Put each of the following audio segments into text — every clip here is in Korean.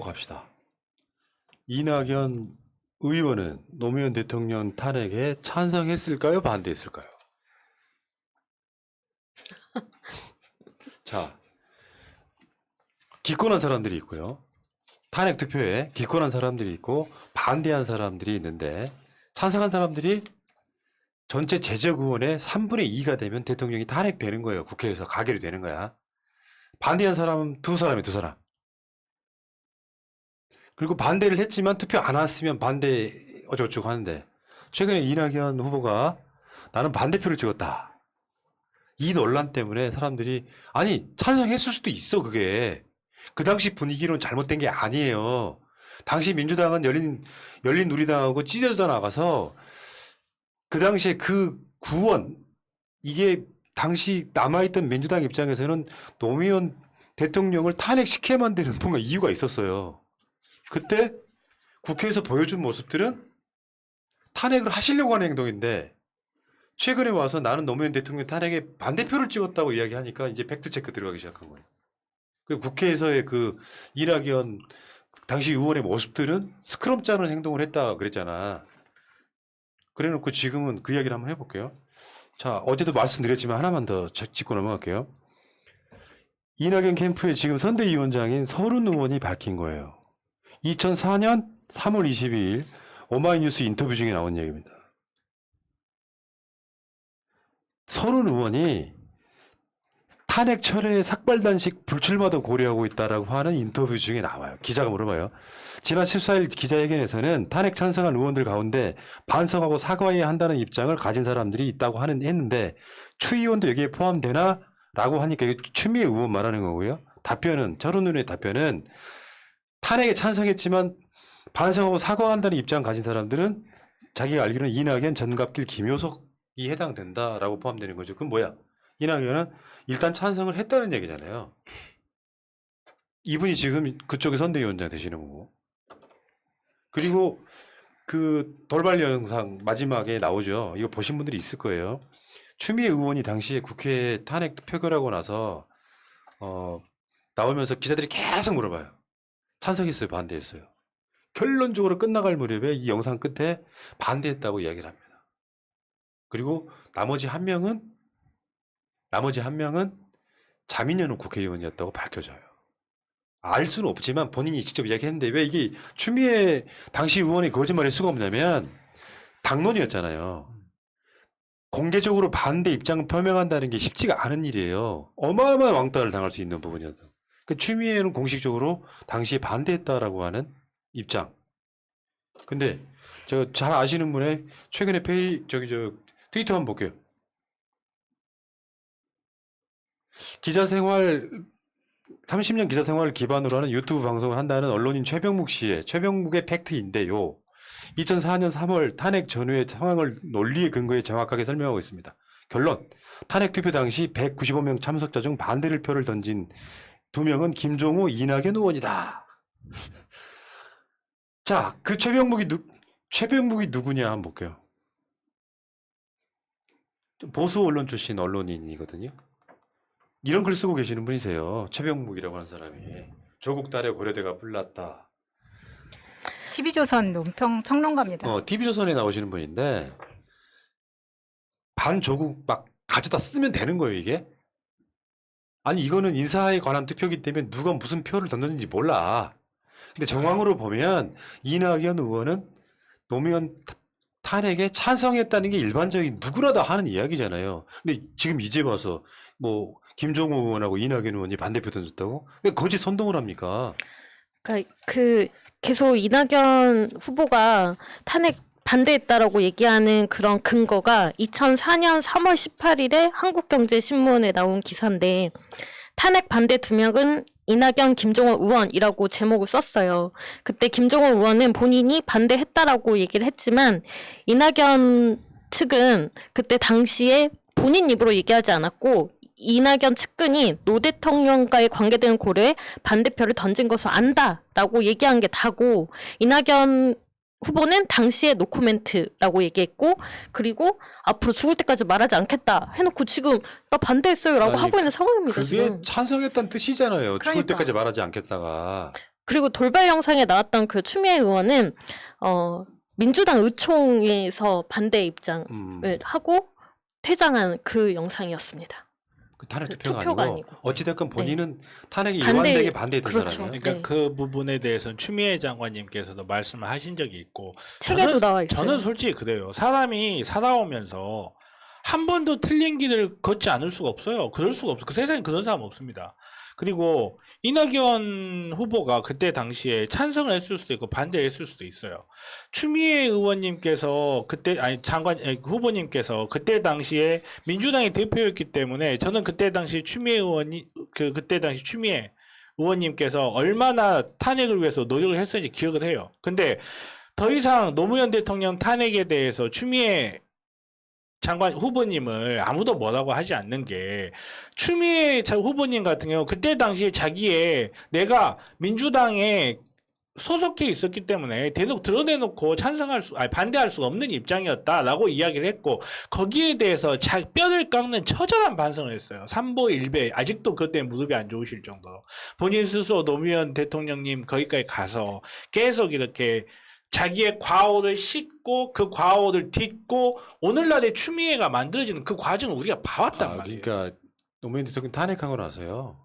갑시다. 이낙연 의원은 노무현 대통령 탄핵에 찬성했을까요? 반대했을까요? 자, 기권한 사람들이 있고요. 탄핵 투표에 기권한 사람들이 있고 반대한 사람들이 있는데 찬성한 사람들이 전체 재적 의원의 3분의 2가 되면 대통령이 탄핵되는 거예요. 국회에서 가결이 되는 거야. 반대한 사람은 두 사람. 그리고 반대를 했지만 투표 안 왔으면 반대 어쩌고저쩌고 하는데 최근에 이낙연 후보가 나는 반대표를 찍었다. 이 논란 때문에 사람들이 아니 찬성했을 수도 있어. 그게 그 당시 분위기로는 잘못된 게 아니에요. 당시 민주당은 열린 우리당하고 찢어져 나가서 그 당시에 그 구원 이게 당시 남아있던 민주당 입장에서는 노무현 대통령을 탄핵시켜야만 되는 뭔가 이유가 있었어요. 그때 국회에서 보여준 모습들은 탄핵을 하시려고 하는 행동인데 최근에 와서 나는 노무현 대통령 탄핵에 반대표를 찍었다고 이야기하니까 이제 팩트체크 들어가기 시작한 거예요. 그 국회에서의 그 이낙연 당시 의원의 모습들은 스크럼 짜는 행동을 했다 그랬잖아. 그래놓고 지금은 그 이야기를 한번 해볼게요. 자, 어제도 말씀드렸지만 하나만 더 짚고 넘어갈게요. 이낙연 캠프의 지금 선대위원장인 서른 의원이 밝힌 거예요. 2004년 3월 22일 오마이뉴스 인터뷰 중에 나온 얘기입니다. 서른 의원이 탄핵 철회의 삭발단식 불출마도 고려하고 있다라고 하는 인터뷰 중에 나와요. 기자가 물어봐요. 지난 14일 기자회견에서는 탄핵 찬성한 의원들 가운데 반성하고 사과해야 한다는 입장을 가진 사람들이 있다고 했는데 추 의원도 여기에 포함되나? 라고 하니까 이게 추미애 의원 말하는 거고요. 서른 의원의 답변은 탄핵에 찬성했지만 반성하고 사과한다는 입장 가진 사람들은 자기가 알기로는 이낙연, 전갑길, 김효석이 해당된다라고 포함되는 거죠. 그럼 뭐야? 이낙연은 일단 찬성을 했다는 얘기잖아요. 이분이 지금 그쪽에 선대위원장 되시는 거고. 그리고 그 돌발 영상 마지막에 나오죠. 이거 보신 분들이 있을 거예요. 추미애 의원이 당시에 국회 탄핵 표결하고 나서 나오면서 기자들이 계속 물어봐요. 찬성했어요? 반대했어요? 결론적으로 끝나갈 무렵에 이 영상 끝에 반대했다고 이야기를 합니다. 그리고 나머지 한 명은 자민련 국회의원이었다고 밝혀져요. 알 수는 없지만 본인이 직접 이야기했는데 왜 이게 추미애 당시 의원이 거짓말일 수가 없냐면 당론이었잖아요. 공개적으로 반대 입장을 표명한다는 게 쉽지가 않은 일이에요. 어마어마한 왕따를 당할 수 있는 부분이었다. 그 추미애는 공식적으로 당시에 반대했다라고 하는 입장. 근데 제가 잘 아시는 분의 최근에 트위터 한번 볼게요. 기자생활 30년 기자생활을 기반으로 하는 유튜브 방송을 한다는 언론인 최병묵의 팩트인데요. 2004년 3월 탄핵 전후의 상황을 논리에 근거해 정확하게 설명하고 있습니다. 결론, 탄핵 투표 당시 195명 참석자 중 반대를 표를 던진 2명은 김종우, 이낙연 의원이다. 자, 그 최병묵이 누구냐 한번 볼게요. 보수 언론 출신 언론인이거든요. 이런 글 쓰고 계시는 분이세요. 최병묵이라고 하는 사람이. 조국 딸의 고려대가 불났다. TV조선 논평 평론가입니다. TV조선에 나오시는 분인데 반조국 막 가져다 쓰면 되는 거예요, 이게? 아니 이거는 인사에 관한 투표기 때문에 누가 무슨 표를 던졌는지 몰라. 근데 정황으로 보면 이낙연 의원은 노무현 탄핵에 찬성했다는 게 일반적인 누구나 다 하는 이야기잖아요. 근데 지금 이제 와서 뭐 김종우 의원하고 이낙연 의원이 반대표 던졌다고? 왜 거짓 선동을 합니까? 그러니까 계속 이낙연 후보가 탄핵 반대했다라고 얘기하는 그런 근거가 2004년 3월 18일에 한국경제신문에 나온 기사인데 탄핵 반대 2명은 이낙연, 김종호 의원이라고 제목을 썼어요. 그때 김종호 의원은 본인이 반대했다라고 얘기를 했지만 이낙연 측은 그때 당시에 본인 입으로 얘기하지 않았고 이낙연 측근이 노 대통령과의 관계되는 고려에 반대표를 던진 것을 안다라고 얘기한 게 다고 이낙연 후보는 당시에 노코멘트라고 얘기했고 그리고 앞으로 죽을 때까지 말하지 않겠다 해놓고 지금 나 반대했어요라고 아니, 하고 있는 상황입니다. 그게 지금. 찬성했다는 뜻이잖아요. 죽을 그러니까. 때까지 말하지 않겠다가. 그리고 돌발 영상에 나왔던 그 추미애 의원은 민주당 의총에서 반대 입장을 하고 퇴장한 그 영상이었습니다. 그 탄핵 그 투표가 투표가 아니고 아니고. 어찌됐건 본인은 탄핵이 반대- 일관되게 반대했던 그렇죠. 사람이에요. 그러니까 네. 그 부분에 대해서는 추미애 장관님께서도 말씀을 하신 적이 있고 책에도 나와 있어요. 저는 솔직히 그래요. 사람이 살아오면서 한 번도 틀린 길을 걷지 않을 수가 없어요. 그럴 수가 없어. 그 세상에 그런 사람 없습니다. 그리고 이낙연 후보가 그때 당시에 찬성을 했을 수도 있고 반대를 했을 수도 있어요. 추미애 의원님께서 그때 후보님께서 그때 당시에 민주당의 대표였기 때문에 저는 그때 당시 추미애 의원이 그때 당시 추미애 의원님께서 얼마나 탄핵을 위해서 노력을 했었는지 기억을 해요. 근데 더 이상 노무현 대통령 탄핵에 대해서 추미애 장관 후보님을 아무도 뭐라고 하지 않는 게 추미애 후보님 같은 경우 그때 당시에 자기의 내가 민주당에 소속해 있었기 때문에 대놓고 드러내놓고 반대할 수가 없는 입장이었다라고 이야기를 했고 거기에 대해서 뼈를 깎는 처절한 반성을 했어요. 삼보일배 아직도 그때 무릎이 안 좋으실 정도로 본인 스스로 노무현 대통령님 거기까지 가서 계속 이렇게 자기의 과오를 싣고 그 과오를 딛고 오늘날의 추미애가 만들어지는 그 과정을 우리가 봐왔단 말이에요. 그러니까 노무현 대통령 탄핵하고 나서요.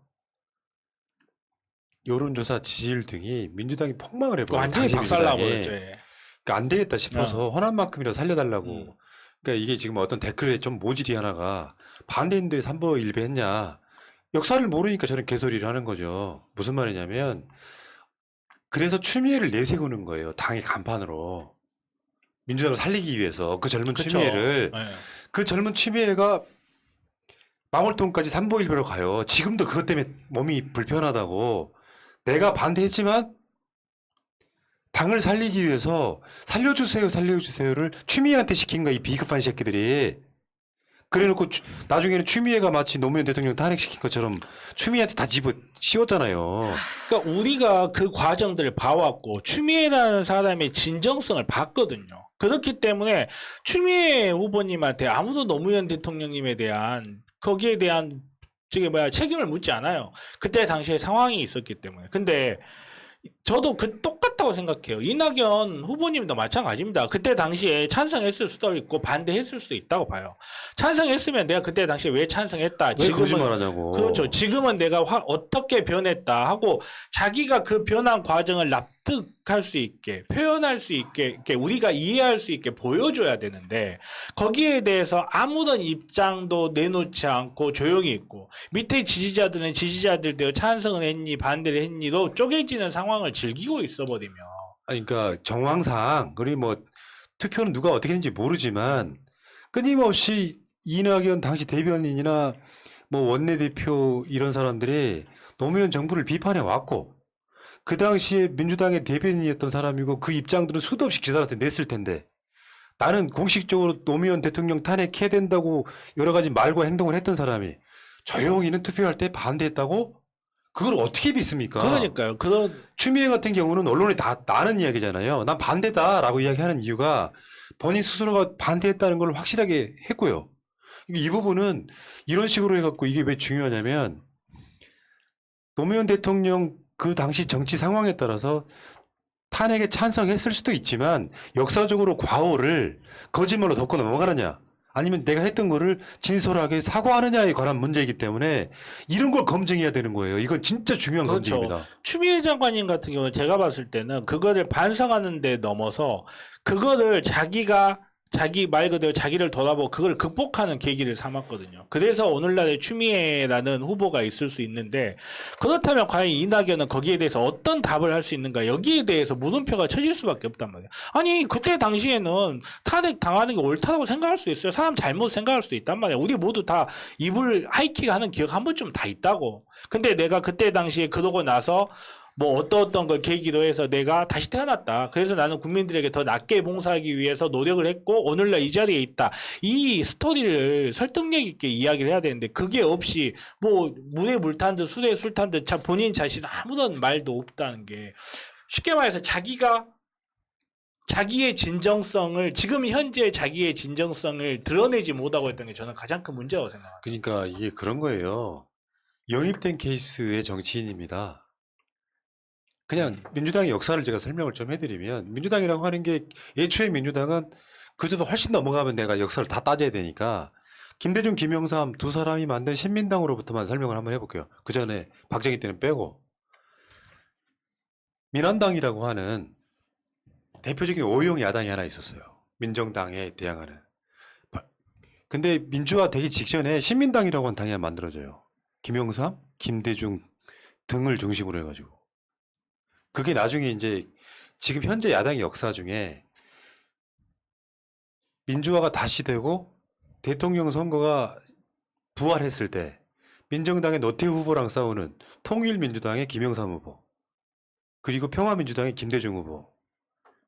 여론조사 지지율 등이 민주당이 폭망을 해버려요. 완전히 당시 박살나버렸죠. 민주당이. 예. 그러니까 안 되겠다 싶어서 허난만큼이라도 살려달라고. 음. 그러니까 이게 지금 어떤 댓글에 좀 모질이 하나가 반대인데 삼보일배 했냐. 역사를 모르니까 저는 개소리를 하는 거죠. 무슨 말이냐면 그래서 추미애를 내세우는 거예요. 당의 간판으로. 민주당을 살리기 위해서 그 젊은 그쵸. 추미애를 예. 그 젊은 추미애가 망월동까지 삼보일배로 가요. 지금도 그것 때문에 몸이 불편하다고. 내가 반대했지만 당을 살리기 위해서 살려주세요, 살려주세요를 추미애한테 시킨 거야, 이 비겁한 새끼들이. 그래놓고 나중에는 추미애가 마치 노무현 대통령 탄핵시킨 것처럼 추미애한테 다 집어 씌웠잖아요. 그러니까 우리가 그 과정들을 봐왔고 추미애라는 사람의 진정성을 봤거든요. 그렇기 때문에 추미애 후보님한테 아무도 노무현 대통령님에 대한 거기에 대한 책임을 묻지 않아요. 그때 당시에 상황이 있었기 때문에. 근데 저도 똑같다고 생각해요. 이낙연 후보님도 마찬가지입니다. 그때 당시에 찬성했을 수도 있고 반대했을 수도 있다고 봐요. 찬성했으면 내가 그때 당시에 왜 찬성했다. 왜 거짓말하냐고. 그렇죠. 지금은 내가 어떻게 변했다 하고 자기가 그 변한 과정을 납득할 수 있게 표현할 수 있게 이렇게 우리가 이해할 수 있게 보여줘야 되는데 거기에 대해서 아무런 입장도 내놓지 않고 조용히 있고 밑에 지지자들은 지지자들대로 찬성을 했니 반대를 했니도 쪼개지는 상황을 즐기고 있어버리면 아니, 그러니까 정황상 그리고 뭐 투표는 누가 어떻게 했는지 모르지만 끊임없이 이낙연 당시 대변인이나 뭐 원내대표 이런 사람들이 노무현 정부를 비판해 왔고 그 당시에 민주당의 대변인이었던 사람이고 그 입장들은 수도 없이 기사한테 냈을 텐데 나는 공식적으로 노무현 대통령 탄핵해야 된다고 여러 가지 말과 행동을 했던 사람이 조용히는 투표할 때 반대했다고? 그걸 어떻게 믿습니까? 그러니까요. 추미애 같은 경우는 언론에 다 나는 이야기잖아요. 난 반대다라고 이야기하는 이유가 본인 스스로가 반대했다는 걸 확실하게 했고요. 이 부분은 이런 식으로 해갖고 이게 왜 중요하냐면 노무현 대통령 그 당시 정치 상황에 따라서 탄핵에 찬성했을 수도 있지만 역사적으로 과오를 거짓말로 덮고 넘어가느냐 아니면 내가 했던 거를 진솔하게 사과하느냐에 관한 문제이기 때문에 이런 걸 검증해야 되는 거예요. 이건 진짜 중요한 그렇죠. 검증입니다. 추미애 장관님 같은 경우는 제가 봤을 때는 그거를 반성하는 데 넘어서 그거를 자기 말 그대로 자기를 돌아보고 그걸 극복하는 계기를 삼았거든요. 그래서 오늘날의 추미애라는 후보가 있을 수 있는데 그렇다면 과연 이낙연은 거기에 대해서 어떤 답을 할 수 있는가 여기에 대해서 물음표가 쳐질 수밖에 없단 말이에요. 아니 그때 당시에는 탄핵 당하는 게 옳다고 생각할 수 있어요. 사람 잘못 생각할 수도 있단 말이에요. 우리 모두 다 이불 하이킥하는 기억 한 번쯤 다 있다고. 근데 내가 그때 당시에 그러고 나서 뭐 어떤 걸 계기로 해서 내가 다시 태어났다. 그래서 나는 국민들에게 더 낫게 봉사하기 위해서 노력을 했고 오늘날 이 자리에 있다. 이 스토리를 설득력 있게 이야기를 해야 되는데 그게 없이 뭐 물에 물 탄 듯 술에 술 탄 듯 본인 자신 아무런 말도 없다는 게 쉽게 말해서 자기의 진정성을 지금 현재 자기의 진정성을 드러내지 못하고 있다는 게 저는 가장 큰 문제라고 생각합니다. 그러니까 이게 그런 거예요. 영입된 케이스의 정치인입니다. 그냥 민주당의 역사를 제가 설명을 좀 해드리면 민주당이라고 하는 게 애초에 민주당은 그저도 훨씬 넘어가면 내가 역사를 다 따져야 되니까 김대중, 김영삼 두 사람이 만든 신민당으로부터만 설명을 한번 해볼게요. 그 전에 박정희 때는 빼고 민한당이라고 하는 대표적인 O형 야당이 하나 있었어요. 민정당에 대항하는. 근데 민주화 되기 직전에 신민당이라고 하는 당이 하나 만들어져요. 김영삼, 김대중 등을 중심으로 해가지고. 그게 나중에 이제 지금 현재 야당의 역사 중에 민주화가 다시 되고 대통령 선거가 부활했을 때 민정당의 노태우 후보랑 싸우는 통일민주당의 김영삼 후보, 그리고 평화민주당의 김대중 후보,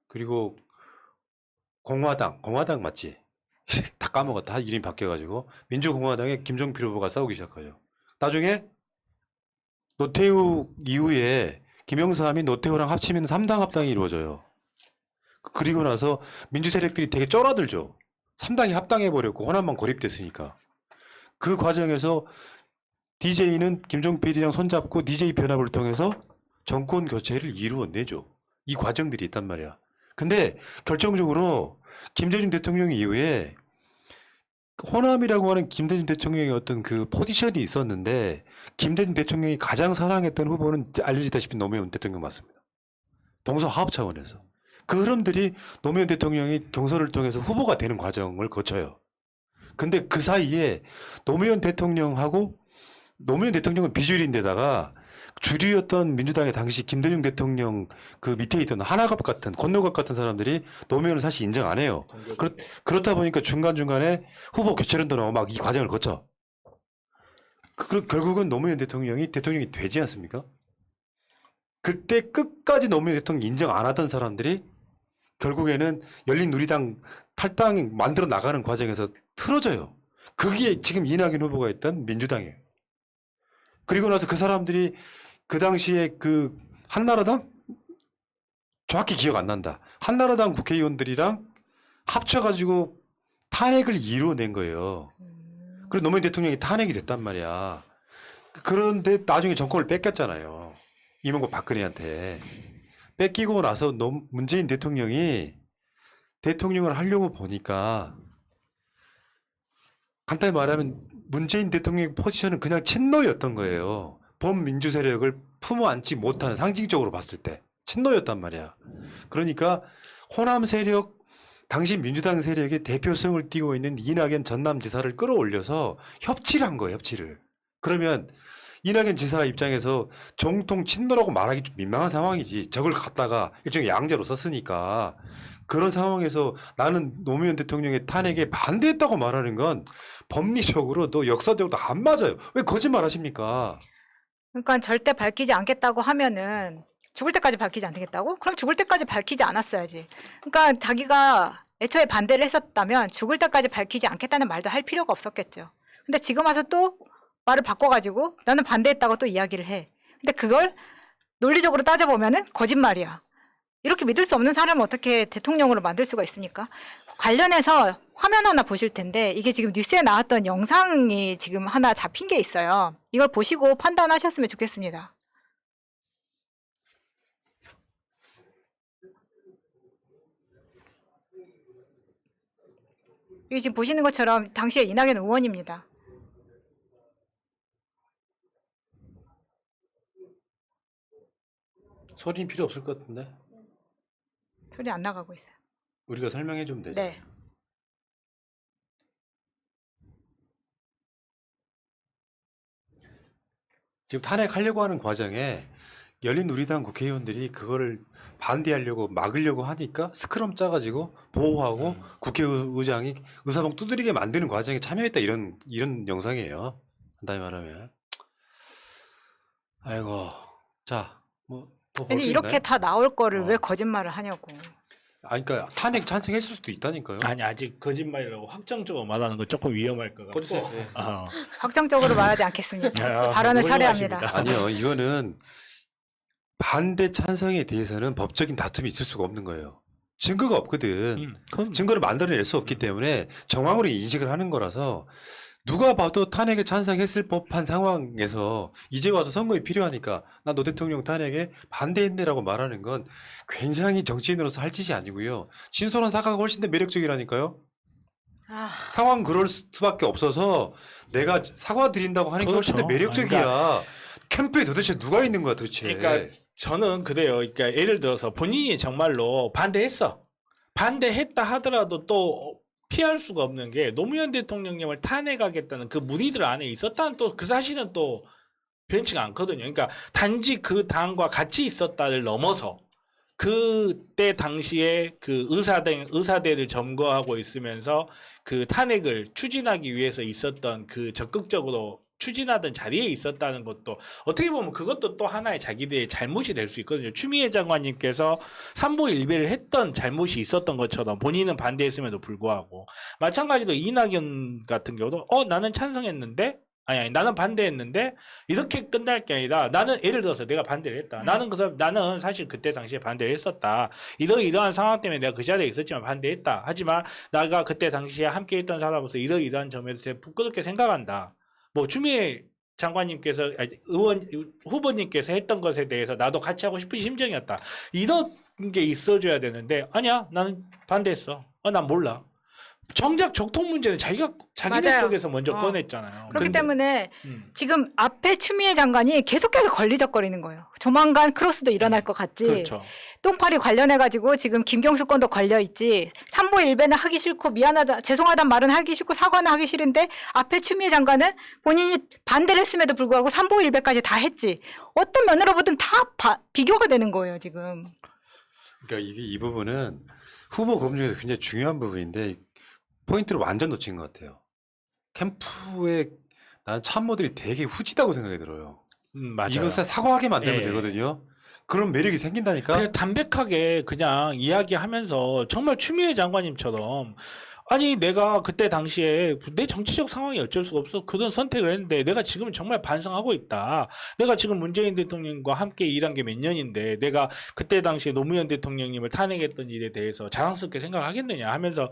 그리고 공화당 맞지? 다 까먹었다. 이름이 바뀌어가지고 민주공화당의 김종필 후보가 싸우기 시작하죠. 나중에 노태우 이후에 김영삼이 노태우랑 합치면 3당 합당이 이루어져요. 그리고 나서 민주 세력들이 되게 쫄아들죠. 3당이 합당해버렸고 호남만 고립됐으니까. 그 과정에서 DJ는 김종필이랑 손잡고 DJ 변합을 통해서 정권 교체를 이루어내죠. 이 과정들이 있단 말이야. 근데 결정적으로 김대중 대통령 이후에 호남이라고 하는 김대중 대통령의 어떤 그 포지션이 있었는데 김대중 대통령이 가장 사랑했던 후보는 알려지다시피 노무현 대통령 맞습니다. 동서화합 차원에서. 그 흐름들이 노무현 대통령이 경선을 통해서 후보가 되는 과정을 거쳐요. 근데 그 사이에 노무현 대통령은 비주류인데다가 주류였던 민주당의 당시 김대중 대통령 그 밑에 있던 하나갑 같은 권노갑 같은 사람들이 노무현을 사실 인정 안 해요. 그렇다 보니까 중간중간에 후보 교체론도 나오고 막 이 과정을 거쳐. 결국은 노무현 대통령이 되지 않습니까? 그때 끝까지 노무현 대통령 인정 안 하던 사람들이 결국에는 열린우리당 탈당 만들어 나가는 과정에서 틀어져요. 그게 지금 이낙연 후보가 있던 민주당이에요. 그리고 나서 그 사람들이 그 당시에 그 한나라당? 정확히 기억 안 난다. 한나라당 국회의원들이랑 합쳐가지고 탄핵을 이루어낸 거예요. 그리고 노무현 대통령이 탄핵이 됐단 말이야. 그런데 나중에 정권을 뺏겼잖아요. 이명박 박근혜한테. 뺏기고 나서 문재인 대통령이 대통령을 하려고 보니까 간단히 말하면 문재인 대통령의 포지션은 그냥 친노였던 거예요. 범민주 세력을 품어안지 못하는, 상징적으로 봤을 때 친노였단 말이야. 그러니까 호남 세력, 당시 민주당 세력의 대표성을 띠고 있는 이낙연 전남지사를 끌어올려서 협치를 한 거예요. 협치를. 그러면 이낙연 지사 입장에서 정통 친노라고 말하기 좀 민망한 상황이지. 저걸 갖다가 일종의 양자로 썼으니까. 그런 상황에서 나는 노무현 대통령의 탄핵에 반대했다고 말하는 건 법리적으로도 역사적으로도 안 맞아요. 왜 거짓말 하십니까? 그러니까 절대 밝히지 않겠다고 하면은 죽을 때까지 밝히지 않겠다고? 그럼 죽을 때까지 밝히지 않았어야지. 그러니까 자기가 애초에 반대를 했었다면 죽을 때까지 밝히지 않겠다는 말도 할 필요가 없었겠죠. 근데 지금 와서 또 말을 바꿔가지고 나는 반대했다고 또 이야기를 해. 근데 그걸 논리적으로 따져보면은 거짓말이야. 이렇게 믿을 수 없는 사람을 어떻게 대통령으로 만들 수가 있습니까? 관련해서 화면 하나 보실 텐데 이게 지금 뉴스에 나왔던 영상이 지금 하나 잡힌 게 있어요. 이걸 보시고 판단하셨으면 좋겠습니다. 이게 지금 보시는 것처럼 당시에 이낙연 의원입니다. 소리는 필요 없을 것 같은데? 소리 안 나가고 있어요. 우리가 설명해 주면 되죠. 네. 지금 탄핵하려고 하는 과정에 열린우리당 국회의원들이 그거를 반대하려고 막으려고 하니까 스크럼 짜가지고 보호하고 국회의장이 의사봉 두드리게 만드는 과정에 참여했다, 이런 영상이에요. 간단히 말하면. 아이고, 자, 뭐 더 볼 아니 게 이렇게 있나요? 다 나올 거를 어. 왜 거짓말을 하냐고. 그러니까 탄핵 찬성했을 수도 있다니까요. 아니 아직 거짓말이라고 확정적으로 말하는 건 조금 위험할 것 같고. 보세요. 확정적으로 말하지 않겠습니다. 아, 발언을 훌륭하십니다. 철회합니다. 아니요, 이거는 반대 찬성에 대해서는 법적인 다툼이 있을 수가 없는 거예요. 증거가 없거든. 그건 증거를 만들어낼 수 없기 때문에 정황으로 인식을 하는 거라서 누가 봐도 탄핵에 찬성했을 법한 상황에서 이제 와서 선거에 필요하니까 나 노 대통령 탄핵에 반대했네라고 말하는 건 굉장히 정치인으로서 할 짓이 아니고요. 진솔한 사과가 훨씬 더 매력적이라니까요. 아, 상황 그럴 수밖에 없어서 내가 사과 드린다고 하는 게 훨씬 더 그렇죠. 매력적이야. 캠프에 도대체 누가 있는 거야 도대체. 그러니까 저는 그래요. 그러니까 예를 들어서 본인이 정말로 반대했어. 반대했다 하더라도 또 피할 수가 없는 게 노무현 대통령님을 탄핵하겠다는 그 무리들 안에 있었다는 또 그 사실은 또 변치가 않거든요. 그러니까 단지 그 당과 같이 있었다를 넘어서 그때 당시에 그 의사대를 점거하고 있으면서 그 탄핵을 추진하기 위해서 있었던 그 적극적으로 추진하던 자리에 있었다는 것도 어떻게 보면 그것도 또 하나의 자기들의 잘못이 될 수 있거든요. 추미애 장관님께서 삼보일배를 했던 잘못이 있었던 것처럼 본인은 반대했음에도 불구하고 마찬가지로 이낙연 같은 경우도 나는 찬성했는데 아니 나는 반대했는데 이렇게 끝날 게 아니라 나는 예를 들어서 내가 반대를 했다. 나는 사실 그때 당시에 반대를 했었다. 이러이러한 상황 때문에 내가 그 자리에 있었지만 반대했다. 하지만 내가 그때 당시에 함께 했던 사람으로서 이러이러한 점에서 부끄럽게 생각한다. 뭐 추미애 장관님께서 후보님께서 했던 것에 대해서 나도 같이 하고 싶은 심정이었다. 이런 게 있어줘야 되는데 아니야 나는 반대했어. 난 몰라. 정작 적통 문제는 자기네 맞아요. 쪽에서 먼저 꺼냈잖아요. 그렇기 근데- 때문에 음. 지금 앞에 추미애 장관이 계속해서 걸리적거리는 거예요. 조만간 크로스도 일어날 것 같지. 그렇죠. 똥파리 관련해가지고 지금 김경수 건도 걸려있지. 삼보일배는 하기 싫고 미안하다, 죄송하단 말은 하기 싫고 사과는 하기 싫은데 앞에 추미애 장관은 본인이 반대를 했음에도 불구하고 삼보일배까지 다 했지. 어떤 면으로 보든 다 비교가 되는 거예요 지금. 그러니까 이게 이 부분은 후보 검증 중에서 굉장히 중요한 부분인데 포인트를 완전 놓친 것 같아요. 캠프에 나는 참모들이 되게 후지다고 생각이 들어요. 맞아요. 이것을 사과하게 만들면 예. 되거든요. 그런 매력이 생긴다니까. 그냥 담백하게 그냥 이야기하면서 정말 추미애 장관님처럼 아니 내가 그때 당시에 내 정치적 상황이 어쩔 수가 없어 그런 선택을 했는데 내가 지금 정말 반성하고 있다. 내가 지금 문재인 대통령과 함께 일한 게 몇 년인데 내가 그때 당시에 노무현 대통령님을 탄핵했던 일에 대해서 자랑스럽게 생각하겠느냐 하면서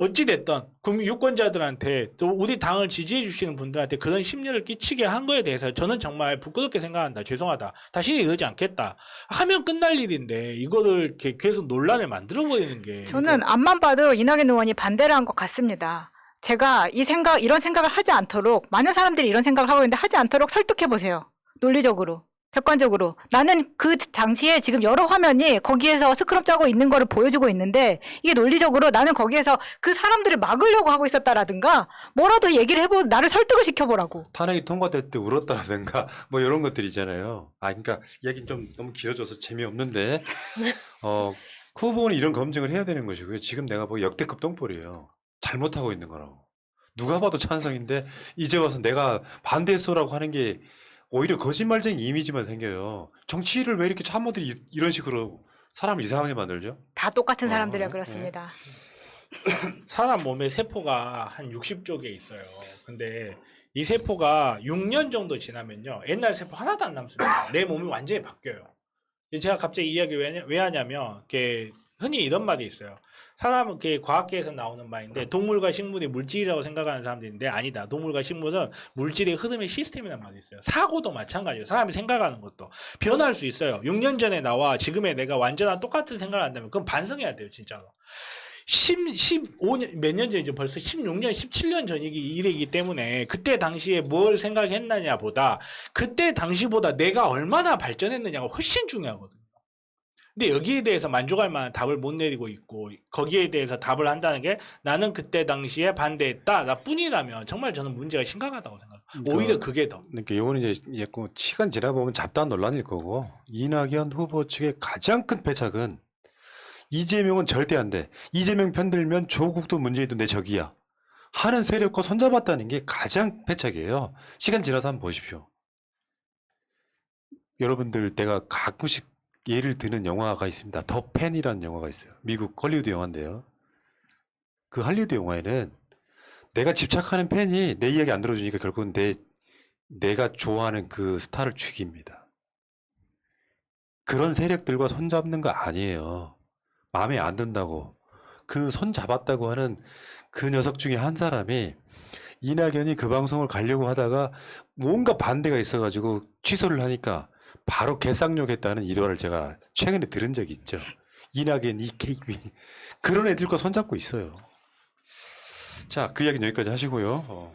어찌됐든 국민 유권자들한테 또 우리 당을 지지해 주시는 분들한테 그런 심려를 끼치게 한 거에 대해서 저는 정말 부끄럽게 생각한다. 죄송하다. 다시 이러지 않겠다. 하면 끝날 일인데 이거를 이렇게 계속 논란을 만들어 버리는 게 저는 앞만 봐도 이낙연 의원이 반대를 한 것 같습니다. 제가 이런 생각을 하지 않도록 많은 사람들이 이런 생각을 하고 있는데 하지 않도록 설득해 보세요. 논리적으로. 객관적으로 나는 그 당시에 지금 여러 화면이 거기에서 스크럽 짜고 있는 거를 보여주고 있는데 이게 논리적으로 나는 거기에서 그 사람들을 막으려고 하고 있었다라든가 뭐라도 얘기를 해보 나를 설득을 시켜보라고. 탄핵이 통과될 때 울었다라든가 뭐 이런 것들 있잖아요. 그러니까 이야기는 좀 너무 길어져서 재미없는데 후보는 이런 검증을 해야 되는 것이고요. 지금 내가 보기 역대급 똥볼이에요. 잘못하고 있는 거라고. 누가 봐도 찬성인데 이제 와서 내가 반대했어라고 하는 게 오히려 거짓말쟁이 이미지만 생겨요. 정치를 왜 이렇게 참모들이 이런 식으로 사람을 이상하게 만들죠? 다 똑같은 사람들이라 네. 그렇습니다. 사람 몸에 세포가 한 60조 개 있어요. 근데 이 세포가 6년 정도 지나면요. 옛날 세포 하나도 안 남습니다. 내 몸이 완전히 바뀌어요. 제가 갑자기 이야기 왜 하냐면 이렇게 흔히 이런 말이 있어요. 사람은 이렇게 과학계에서 나오는 말인데 동물과 식물이 물질이라고 생각하는 사람들인데 아니다. 동물과 식물은 물질의 흐름의 시스템이라는 말이 있어요. 사고도 마찬가지예요. 사람이 생각하는 것도 변할 수 있어요. 6년 전에 나와 지금의 내가 완전한 똑같은 생각을 한다면 그건 반성해야 돼요. 진짜로. 15년 몇 년 전이죠. 벌써 16년, 17년 전이기 일이기 때문에 그때 당시에 뭘 생각했느냐 보다 그때 당시보다 내가 얼마나 발전했느냐가 훨씬 중요하거든요. 근데 여기에 대해서 만족할 만한 답을 못 내리고 있고 거기에 대해서 답을 한다는 게 나는 그때 당시에 반대했다 나뿐이라면 정말 저는 문제가 심각하다고 생각해요. 오히려 그게 더. 그러니까 이거는 이제 시간 지나 보면 잡다한 논란일 거고 이낙연 후보 측의 가장 큰 패착은 이재명은 절대 안 돼. 이재명 편들면 조국도 문재인도 내 적이야. 하는 세력과 손잡았다는 게 가장 패착이에요. 시간 지나서 한번 보십시오. 여러분들 내가 가끔씩 예를 드는 영화가 있습니다. 더 팬이라는 영화가 있어요. 미국 할리우드 영화인데요. 그 할리우드 영화에는 내가 집착하는 팬이 내 이야기 안 들어주니까 결국은 내가 좋아하는 그 스타를 죽입니다. 그런 세력들과 손잡는 거 아니에요. 마음에 안 든다고 그 손 잡았다고 하는 그 녀석 중에 한 사람이 이낙연이 그 방송을 가려고 하다가 뭔가 반대가 있어가지고 취소를 하니까 바로 개쌍욕했다는 일화를 제가 최근에 들은 적이 있죠. 이낙연, 이케이미 그런 애들과 손잡고 있어요. 자, 그 이야기는 여기까지 하시고요.